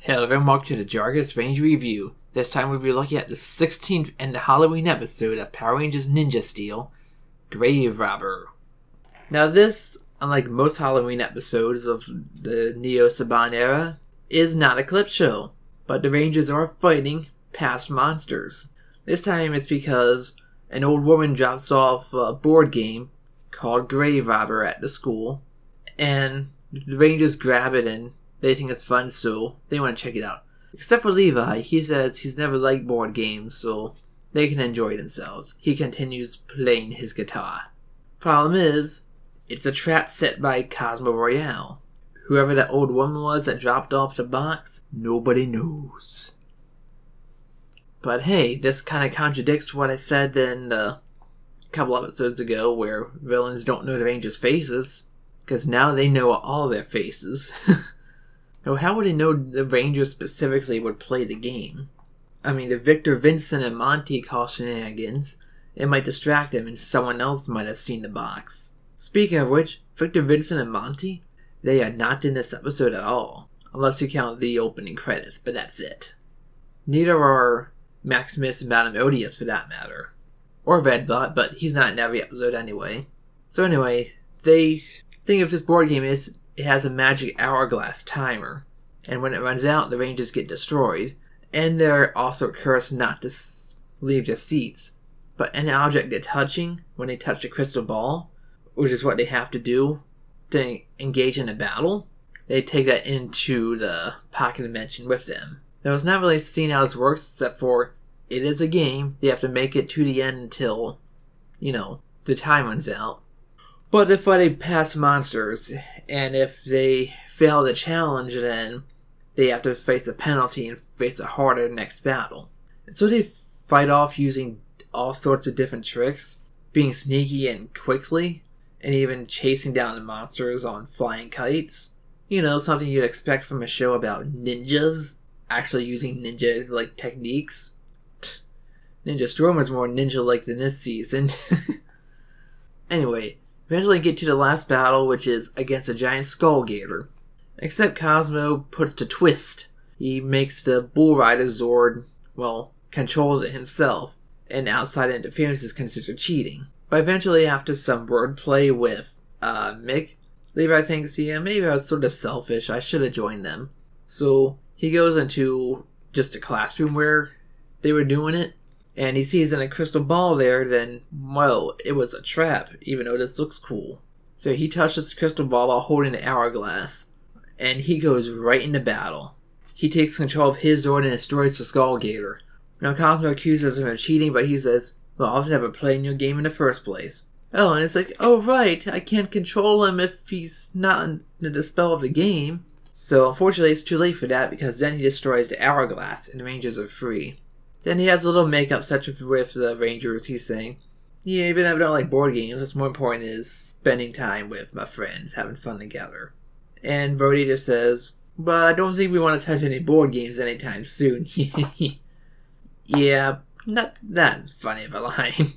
Hello everyone, welcome to the Jargus Ranger Review. This time we'll be looking at the 16th and the Halloween episode of Power Rangers Ninja Steel, Grave Robber. Now this, unlike most Halloween episodes of the Neo-Saban era, is not a clip show, but the Rangers are fighting past monsters. This time it's because an old woman drops off a board game called Grave Robber at the school, and the Rangers grab it and they think it's fun, so they want to check it out. Except for Levi, he says he's never liked board games, so they can enjoy themselves. He continues playing his guitar. Problem is, it's a trap set by Cosmo Royale. Whoever that old woman was that dropped off the box, nobody knows. But hey, this kind of contradicts what I said in a couple episodes ago, where villains don't know the Rangers' faces, because now they know all their faces. Now, how would they know the Rangers specifically would play the game? I mean, if Victor, Vincent, and Monty cause shenanigans, it might distract them and someone else might have seen the box. Speaking of which, Victor, Vincent, and Monty, they are not in this episode at all, unless you count the opening credits, but that's it. Neither are Maximus and Madame Odious for that matter. Or Redbot, but he's not in every episode anyway. So anyway, they think of this board game is it has a magic hourglass timer, and when it runs out, the Rangers get destroyed, and they're also cursed not to leave their seats. But any object they're touching, when they touch a crystal ball, which is what they have to do to engage in a battle, they take that into the pocket dimension with them. Now, it's not really seen how this works, except for it is a game. They have to make it to the end until, the time runs out. But they're fighting past monsters, and if they fail the challenge, then they have to face a penalty and face a harder next battle. And so they fight off using all sorts of different tricks, being sneaky and quickly, and even chasing down the monsters on flying kites. Something you'd expect from a show about ninjas, actually using ninja-like techniques. Ninja Storm is more ninja-like than this season. Anyway, eventually get to the last battle, which is against a giant skull gator. Except Cosmo puts the twist. He makes the Bull Rider Zord, controls it himself, and outside interference is considered cheating. But eventually, after some wordplay with Mick, Levi thinks, yeah, maybe I was sort of selfish, I should have joined them. So he goes into just a classroom where they were doing it, and he sees in a crystal ball there, then, it was a trap, even though this looks cool. So he touches the crystal ball while holding the hourglass, and he goes right into battle. He takes control of his Zord and destroys the Skull Gator. Now Cosmo accuses him of cheating, but he says, well, I was never playing your game in the first place. Oh, and it's like, oh right, I can't control him if he's not under the spell of the game. So unfortunately it's too late for that, because then he destroys the hourglass and the Rangers are free. Then he has a little makeup session with the Rangers. He's saying, yeah, even if I don't like board games, what's more important is spending time with my friends, having fun together. And Brody just says, but I don't think we want to touch any board games anytime soon. Yeah, not that funny of a line.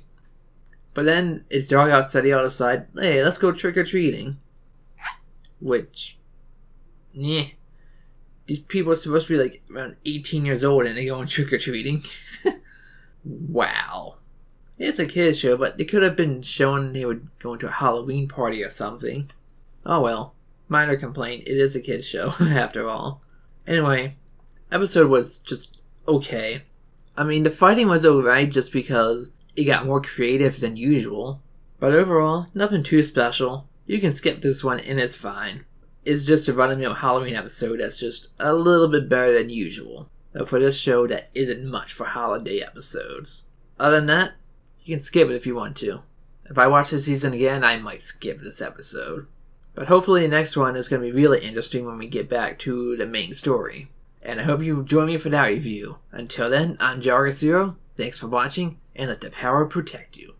But then it's dark outside, the other side. Hey, let's go trick-or-treating. Which, these people are supposed to be like around 18 years old and they go on trick-or-treating. Wow. It's a kid's show, but they could have been showing they would go into a Halloween party or something. Oh well. Minor complaint. It is a kid's show, after all. Anyway, episode was just okay. I mean, the fighting was alright just because it got more creative than usual. But overall, nothing too special. You can skip this one and it's fine. It's just a run-of-the-mill Halloween episode that's just a little bit better than usual. Though for this show, that isn't much for holiday episodes. Other than that, you can skip it if you want to. If I watch this season again, I might skip this episode. But hopefully the next one is going to be really interesting when we get back to the main story. And I hope you join me for that review. Until then, I'm Jargus Zero. Thanks for watching, and let the power protect you.